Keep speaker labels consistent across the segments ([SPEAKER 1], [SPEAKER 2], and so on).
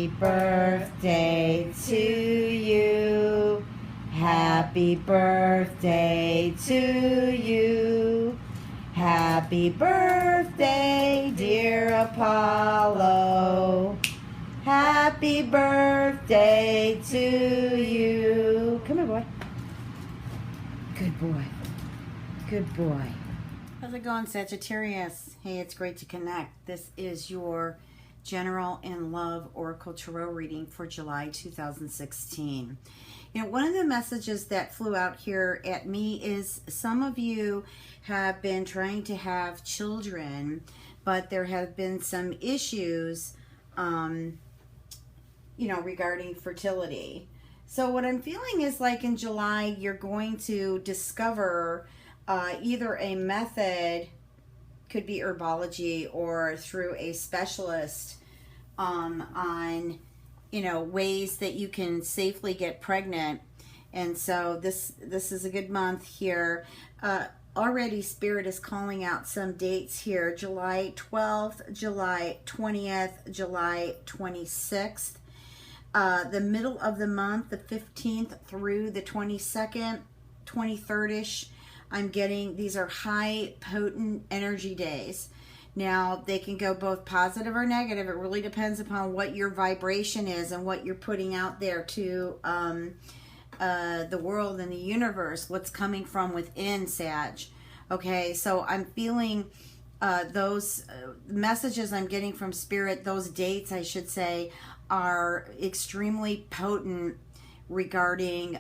[SPEAKER 1] Happy birthday to you. Happy birthday to you. Happy birthday, dear Apollo. Happy birthday to you. Come here, boy. Good boy. Good boy. How's it going, Sagittarius? Hey, it's great to connect. This is your General and Love Oracle Tarot reading for July 2016. You know, one of the messages that flew out here at me is some of you have been trying to have children, but there have been some issues, regarding fertility. So what I'm feeling is like in July, you're going to discover either a method, could be herbology, or through a specialist on, ways that you can safely get pregnant. And so this is a good month here. Already Spirit is calling out some dates here. July 12th, July 20th, July 26th. The middle of the month, the 15th through the 22nd, 23rd-ish. I'm getting, these are high potent energy days. Now, they can go both positive or negative. It really depends upon what your vibration is and what you're putting out there to the world and the universe, what's coming from within, Sag. Okay, so I'm feeling those messages I'm getting from Spirit, those dates, I should say, are extremely potent regarding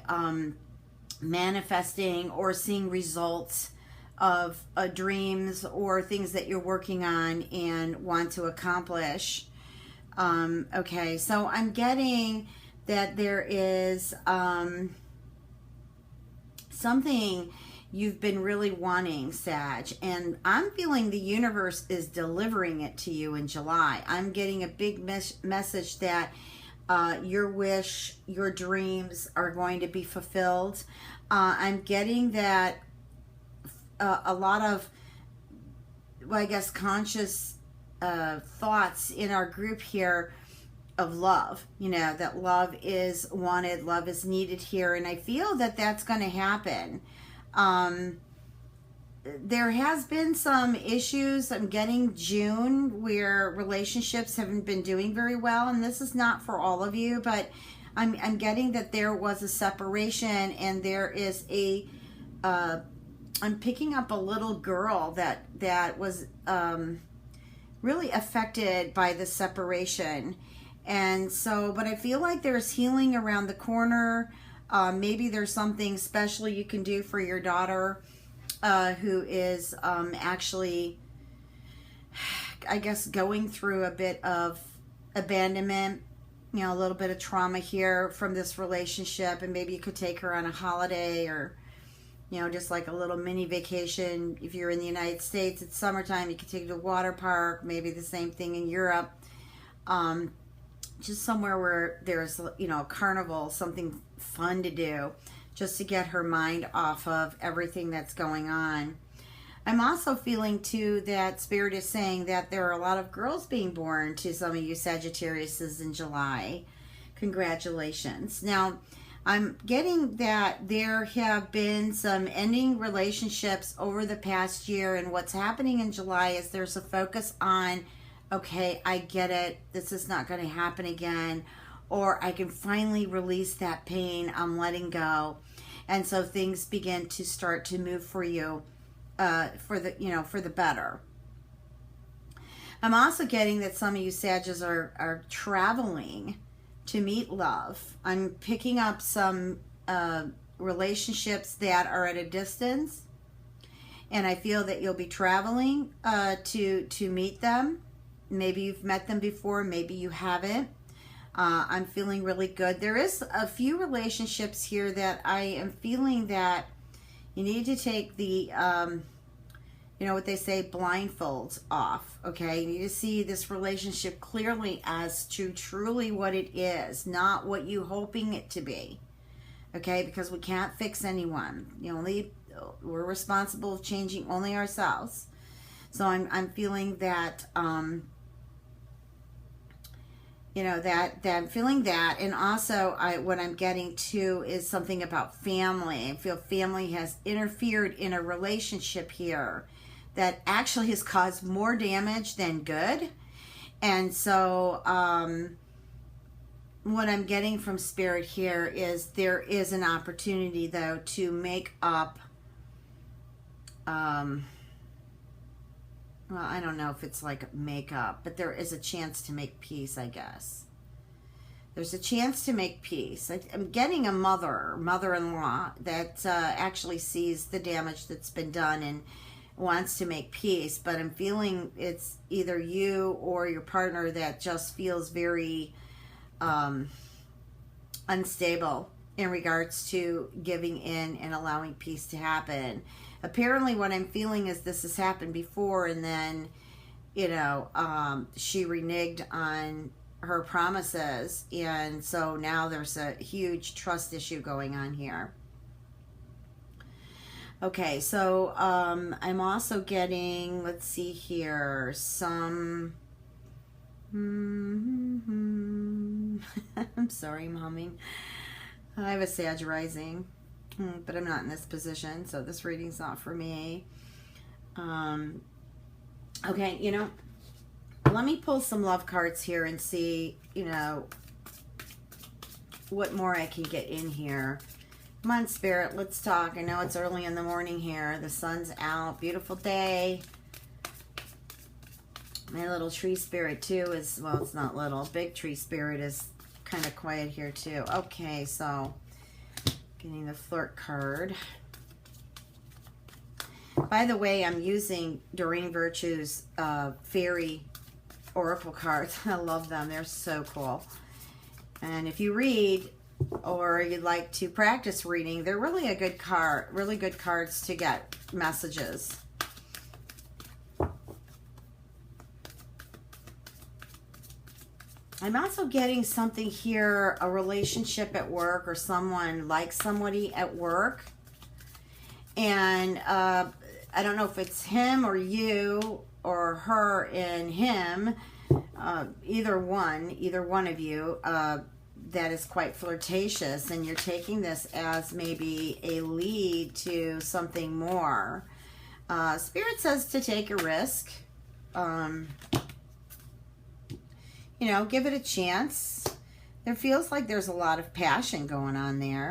[SPEAKER 1] manifesting or seeing results of dreams or things that you're working on and want to accomplish. Okay, so I'm getting that there is something you've been really wanting, Sag, and I'm feeling the universe is delivering it to you in July. I'm getting a big message that your wish, your dreams are going to be fulfilled. I'm getting that a lot of, well, I guess, conscious thoughts in our group here of love, that love is wanted, love is needed here, and I feel that that's going to happen. There has been some issues. I'm getting June where relationships haven't been doing very well, and this is not for all of you, but I'm getting that there was a separation, and there is I'm picking up a little girl that was really affected by the separation. And so, but I feel like there's healing around the corner. Maybe there's something special you can do for your daughter who is actually, I guess, going through a bit of abandonment, a little bit of trauma here from this relationship. And maybe you could take her on a holiday, or, just like a little mini vacation. If you're in the United States, it's summertime, you could take her to a water park, maybe the same thing in Europe. Just somewhere where there's, a carnival, something fun to do, just to get her mind off of everything that's going on. I'm also feeling, too, that Spirit is saying that there are a lot of girls being born to some of you Sagittariuses in July. Congratulations. Now, I'm getting that there have been some ending relationships over the past year, and what's happening in July is there's a focus on, okay, I get it, this is not going to happen again, or I can finally release that pain, I'm letting go. And so things begin to start to move for you for the better. I'm also getting that some of you Sagittarius are traveling to meet love. I'm picking up some relationships that are at a distance, and I feel that you'll be traveling to meet them. Maybe you've met them before, maybe you haven't. I'm feeling really good. There is a few relationships here that I am feeling that you need to take the, what they say, blindfolds off, okay? You need to see this relationship clearly as to truly what it is, not what you hoping it to be, okay? Because we can't fix anyone. We're responsible of changing only ourselves. So I'm feeling that, You know, that I'm feeling that. And also what I'm getting to is something about family. I feel family has interfered in a relationship here that actually has caused more damage than good. And so what I'm getting from Spirit here is there is an opportunity, though, to make up, well, I don't know if it's like make up, but there is a chance to make peace, I guess. There's a chance to make peace. I'm getting a mother-in-law that actually sees the damage that's been done and wants to make peace, but I'm feeling it's either you or your partner that just feels very unstable in regards to giving in and allowing peace to happen. Apparently what I'm feeling is this has happened before, and then, you know, she reneged on her promises, and so now there's a huge trust issue going on here. Okay, so I'm also getting, let's see here, some... I'm sorry, I'm humming. I have a Sag rising, but I'm not in this position, so this reading's not for me. Okay, you know, let me pull some love cards here and see, you know, what more I can get in here. Come on, Spirit, let's talk. I know it's early in the morning here. The sun's out. Beautiful day. My little tree spirit, too, is, well, it's not little. Big tree spirit is kind of quiet here, too. Okay, so getting the flirt card. By the way, I'm using Doreen Virtue's fairy oracle cards. I love them. They're so cool. And if you read or you'd like to practice reading, they're really a good card, really good cards to get messages. I'm also getting something here, a relationship at work, or someone likes somebody at work. And I don't know if it's him or you or her and him, either one of you, that is quite flirtatious, and you're taking this as maybe a lead to something more. Spirit says to take a risk. You know, give it a chance. There feels like there's a lot of passion going on there,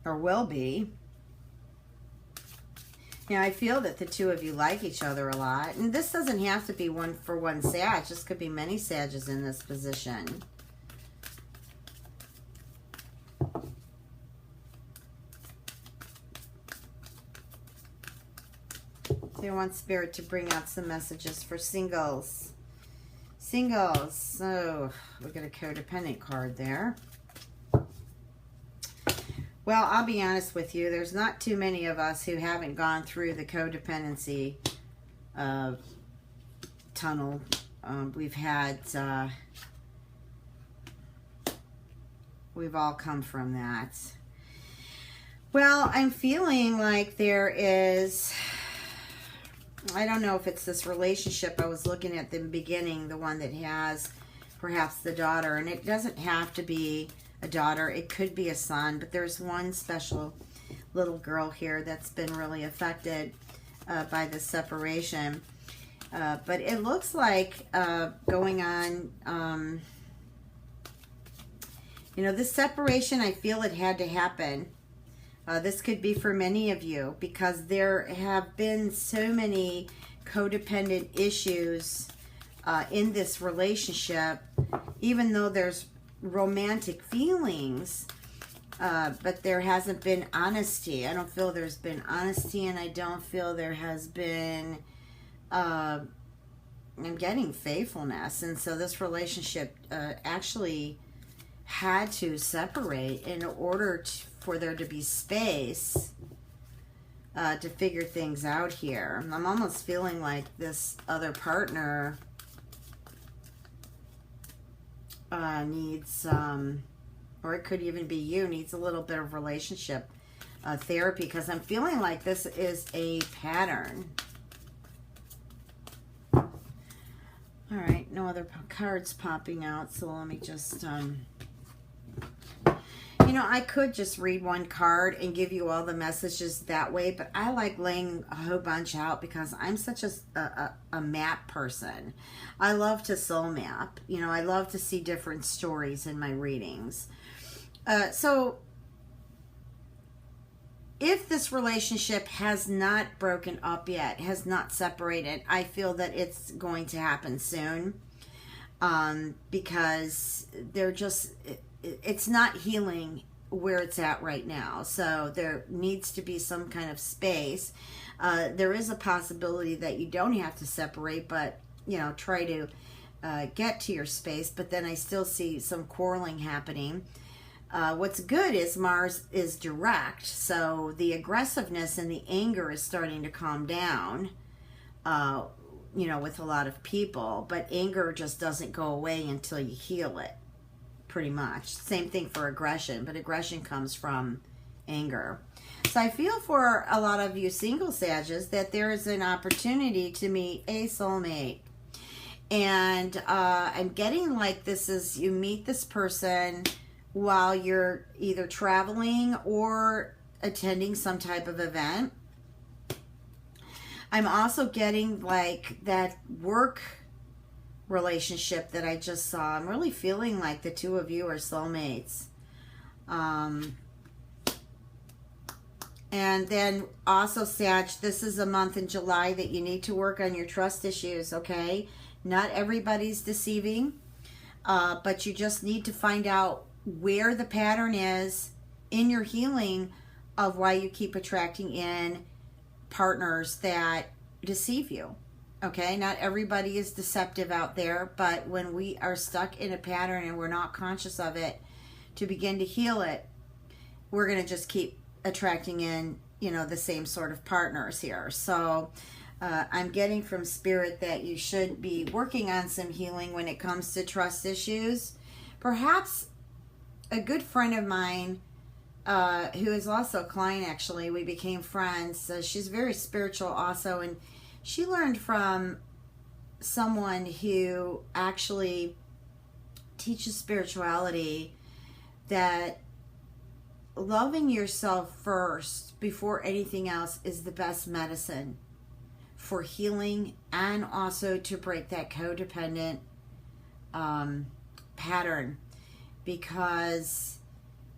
[SPEAKER 1] or will be. Now, I feel that the two of you like each other a lot, and this doesn't have to be one for one Sag. This could be many Sages in this position. So I want Spirit to bring out some messages for singles. Singles. So we got a codependent card there. Well, I'll be honest with you. There's not too many of us who haven't gone through the codependency tunnel. We've all come from that. Well, I'm feeling like there is, I don't know if it's this relationship I was looking at the beginning, the one that has perhaps the daughter, and it doesn't have to be a daughter, it could be a son, but there's one special little girl here that's been really affected by the separation. But it looks like going on, you know, this separation, I feel it had to happen. This could be for many of you because there have been so many codependent issues in this relationship, even though there's romantic feelings, but there hasn't been honesty. I don't feel there's been honesty, and I don't feel there has been, I'm getting faithfulness. And so this relationship actually had to separate in order for there to be space to figure things out here. I'm almost feeling like this other partner needs, or it could even be you, needs a little bit of relationship therapy, because I'm feeling like this is a pattern. All right, no other cards popping out, so let me just, you know, I could just read one card and give you all the messages that way, but I like laying a whole bunch out because I'm such a map person. I love to soul map. You know, I love to see different stories in my readings. So if this relationship has not broken up yet, has not separated, I feel that it's going to happen soon, because they're just, it's not healing where it's at right now. So there needs to be some kind of space. There is a possibility that you don't have to separate, but, you know, try to get to your space. But then I still see some quarreling happening. What's good is Mars is direct, so the aggressiveness and the anger is starting to calm down, you know, with a lot of people, but anger just doesn't go away until you heal it, pretty much. Same thing for aggression, but aggression comes from anger. So I feel for a lot of you single Sagittarius that there is an opportunity to meet a soulmate. And I'm getting like this is, you meet this person while you're either traveling or attending some type of event. I'm also getting like that work relationship that I just saw. I'm really feeling like the two of you are soulmates. And then also, Sag, this is a month in July that you need to work on your trust issues, okay? Not everybody's deceiving, but you just need to find out where the pattern is in your healing of why you keep attracting in partners that deceive you. Okay, not everybody is deceptive out there, but when we are stuck in a pattern and we're not conscious of it, to begin to heal it, we're going to just keep attracting in, you know, the same sort of partners here. So I'm getting from Spirit that you should be working on some healing when it comes to trust issues. Perhaps a good friend of mine, who is also a client, actually, we became friends. She's very spiritual also, and she learned from someone who actually teaches spirituality that loving yourself first before anything else is the best medicine for healing and also to break that codependent pattern. Because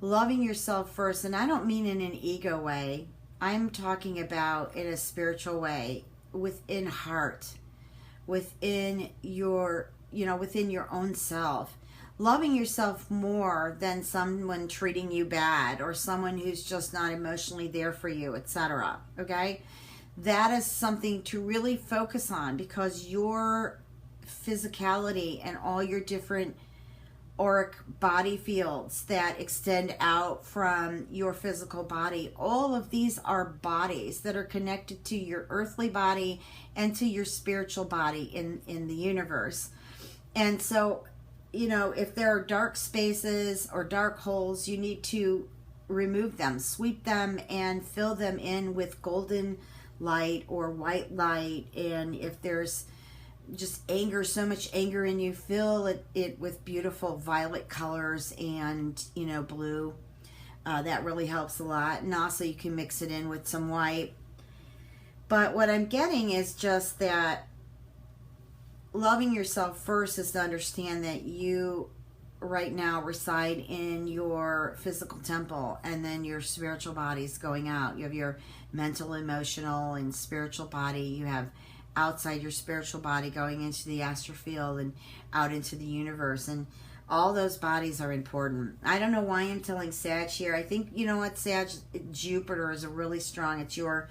[SPEAKER 1] loving yourself first, and I don't mean in an ego way, I'm talking about in a spiritual way, within heart, within your, you know, within your own self. Loving yourself more than someone treating you bad or someone who's just not emotionally there for you, etc. Okay? That is something to really focus on, because your physicality and all your different auric body fields that extend out from your physical body, all of these are bodies that are connected to your earthly body and to your spiritual body in the universe. And so, you know, if there are dark spaces or dark holes, you need to remove them, sweep them, and fill them in with golden light or white light. And if there's just anger, so much anger in you, fill it with beautiful violet colors and, you know, blue. That really helps a lot. And also you can mix it in with some white. But what I'm getting is just that loving yourself first is to understand that you right now reside in your physical temple, and then your spiritual body is going out. You have your mental, emotional, and spiritual body. You have outside your spiritual body going into the astral field and out into the universe, and all those bodies are important. I don't know why I'm telling Sag here. I think, you know what, Sag, Jupiter is a really strong, it's your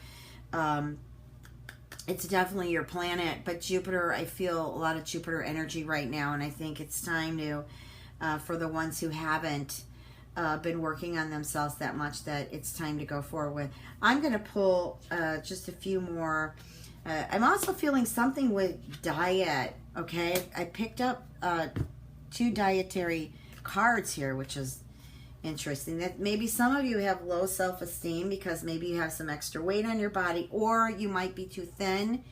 [SPEAKER 1] it's definitely your planet, but Jupiter, I feel a lot of Jupiter energy right now, and I think it's time to for the ones who haven't been working on themselves that much, that it's time to go forward with. I'm going to pull just a few more. I'm also feeling something with diet, okay? I picked up 2 dietary cards here, which is interesting. That maybe some of you have low self-esteem because maybe you have some extra weight on your body, or you might be too thin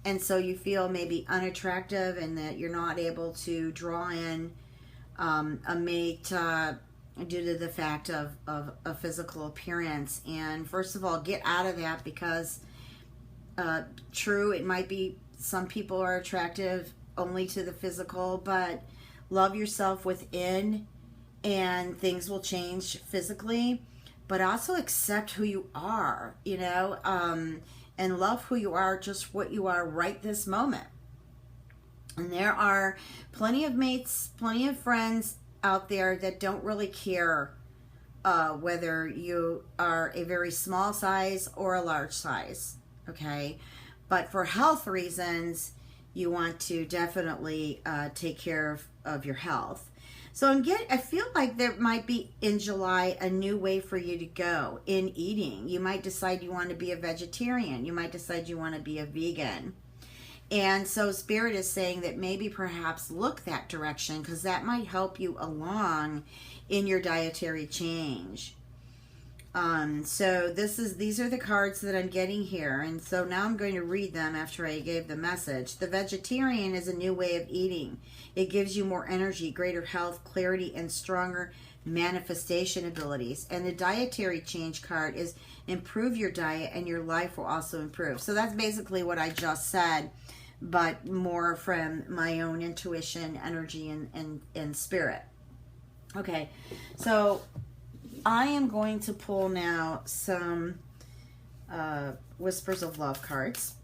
[SPEAKER 1] and so you feel maybe unattractive and that you're not able to draw in a mate due to the fact of a physical appearance. And first of all, get out of that, because true, it might be some people are attractive only to the physical, but love yourself within and things will change physically. But also accept who you are, you know, and love who you are, just what you are right this moment. And there are plenty of mates, plenty of friends out there that don't really care whether you are a very small size or a large size, okay? But for health reasons, you want to definitely take care of your health. So I feel like there might be in July a new way for you to go in eating. You might decide you want to be a vegetarian. You might decide you want to be a vegan. And so Spirit is saying that maybe perhaps look that direction, because that might help you along in your dietary change. So these are the cards that I'm getting here. And so now I'm going to read them after I gave the message. The vegetarian is a new way of eating. It gives you more energy, greater health, clarity, and stronger manifestation abilities. And the dietary change card is improve your diet and your life will also improve. So that's basically what I just said, but more from my own intuition, energy, and spirit. Okay, so I am going to pull now some Whispers of Love cards.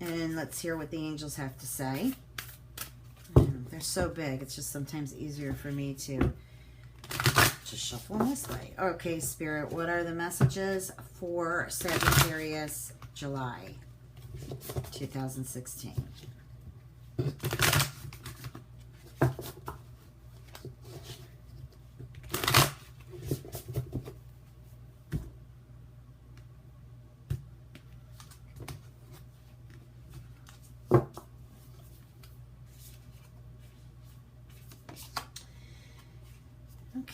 [SPEAKER 1] And let's hear what the angels have to say. They're so big, it's just sometimes easier for me to just shuffle them this way. Okay, Spirit, what are the messages for Sagittarius, July 2016?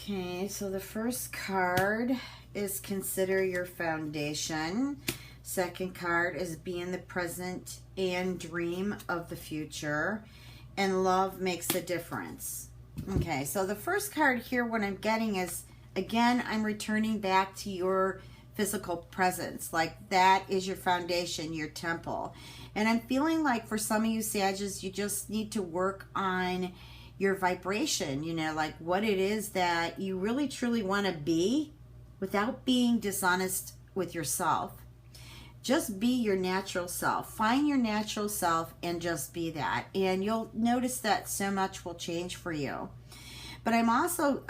[SPEAKER 1] Okay, so the first card is consider your foundation. Second card is be in the present and dream of the future. And love makes a difference. Okay, so the first card here, what I'm getting is, again, I'm returning back to your physical presence. Like that is your foundation, your temple. And I'm feeling like for some of you Sagittarius, you just need to work on your vibration, you know, like what it is that you really truly want to be without being dishonest with yourself. Just be your natural self. Find your natural self and just be that. And you'll notice that so much will change for you. But I'm also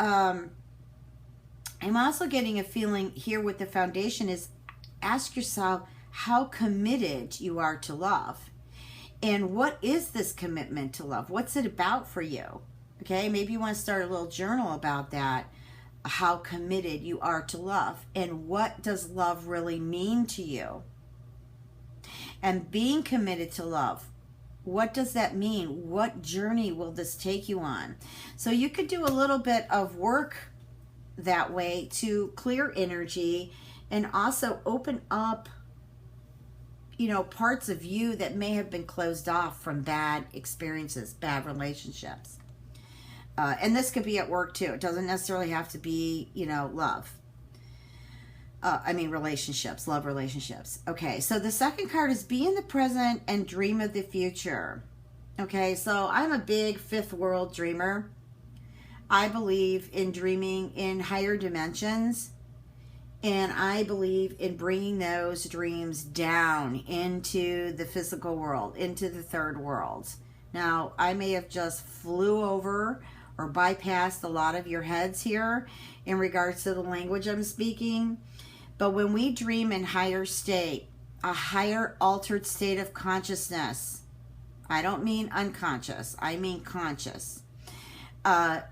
[SPEAKER 1] getting a feeling here with the foundation is ask yourself how committed you are to love. And what is this commitment to love? What's it about for you? Okay, maybe you want to start a little journal about that. How committed you are to love. And what does love really mean to you? And being committed to love, what does that mean? What journey will this take you on? So you could do a little bit of work that way to clear energy and also open up, you know, parts of you that may have been closed off from bad experiences, bad relationships. And this could be at work too. It doesn't necessarily have to be, you know, love. Relationships, love relationships. Okay, so the second card is be in the present and dream of the future. Okay, so I'm a big fifth world dreamer. I believe in dreaming in higher dimensions. And I believe in bringing those dreams down into the physical world, into the third world. Now, I may have just flew over or bypassed a lot of your heads here in regards to the language I'm speaking. But when we dream in higher state, a higher altered state of consciousness, I don't mean unconscious, I mean conscious.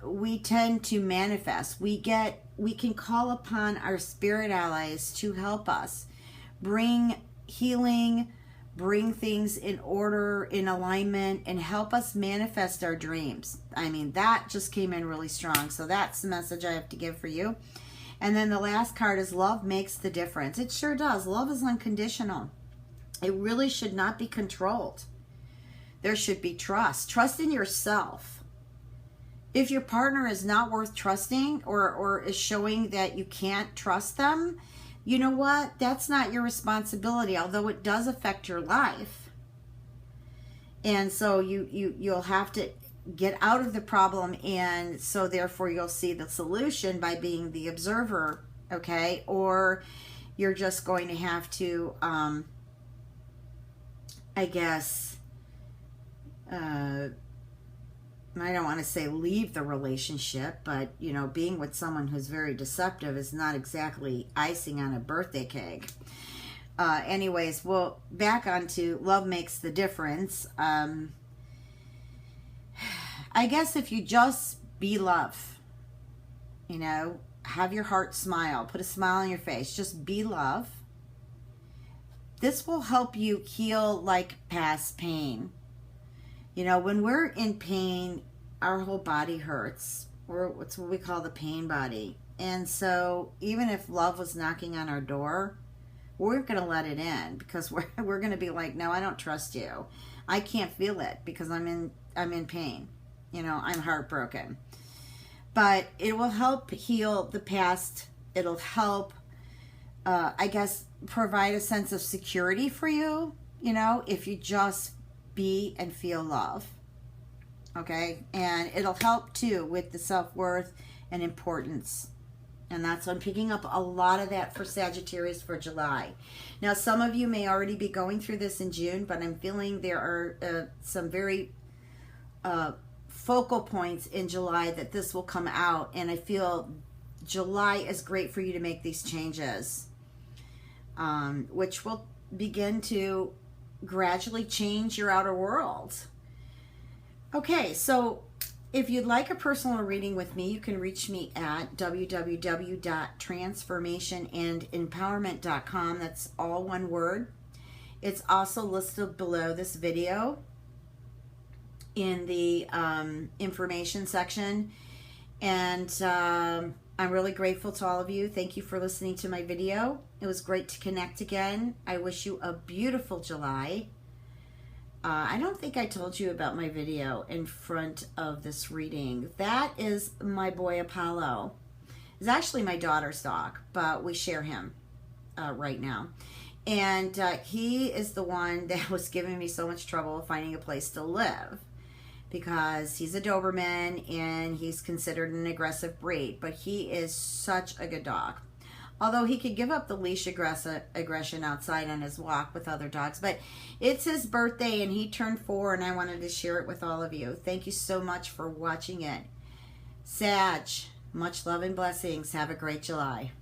[SPEAKER 1] We tend to manifest. We can call upon our spirit allies to help us bring healing, bring things in order, in alignment, and help us manifest our dreams. I mean, that just came in really strong. So that's the message I have to give for you. And then the last card is love makes the difference. It sure does. Love is unconditional. It really should not be controlled. There should be trust. Trust in yourself. If your partner is not worth trusting or is showing that you can't trust them, you know what? That's not your responsibility, although it does affect your life. And so you'll have to get out of the problem, and so therefore you'll see the solution by being the observer, okay? Or you're just going to have to, I guess, I don't want to say leave the relationship, but, you know, being with someone who's very deceptive is not exactly icing on a birthday cake. Anyways, well, back onto love makes the difference. I guess if you just be love, you know, have your heart smile, put a smile on your face, just be love. This will help you heal like past pain. You know, when we're in pain, our whole body hurts. It's what we call the pain body. And so even if love was knocking on our door, we're going to let it in, because we're going to be like, no, I don't trust you. I can't feel it because I'm in pain. You know, I'm heartbroken. But it will help heal the past. It'll help, I guess, provide a sense of security for you, you know, if you just be and feel love. Okay? And it'll help too with the self-worth and importance. And that's, I'm picking up a lot of that for Sagittarius for July. Now, some of you may already be going through this in June, but I'm feeling there are some very focal points in July that this will come out. And I feel July is great for you to make these changes, which will begin to gradually change your outer world. Okay, so if you'd like a personal reading with me, you can reach me at www.transformationandempowerment.com. That's all one word. It's also listed below this video in the information section. And I'm really grateful to all of you. Thank you for listening to my video. It was great to connect again. I wish you a beautiful July. I don't think I told you about my video in front of this reading. That is my boy Apollo. It's actually my daughter's dog, but we share him right now. And he is the one that was giving me so much trouble finding a place to live, because he's a Doberman and he's considered an aggressive breed, but he is such a good dog. Although he could give up the leash aggression outside on his walk with other dogs. But it's his birthday and he turned 4, and I wanted to share it with all of you. Thank you so much for watching it. Sag, much love and blessings. Have a great July.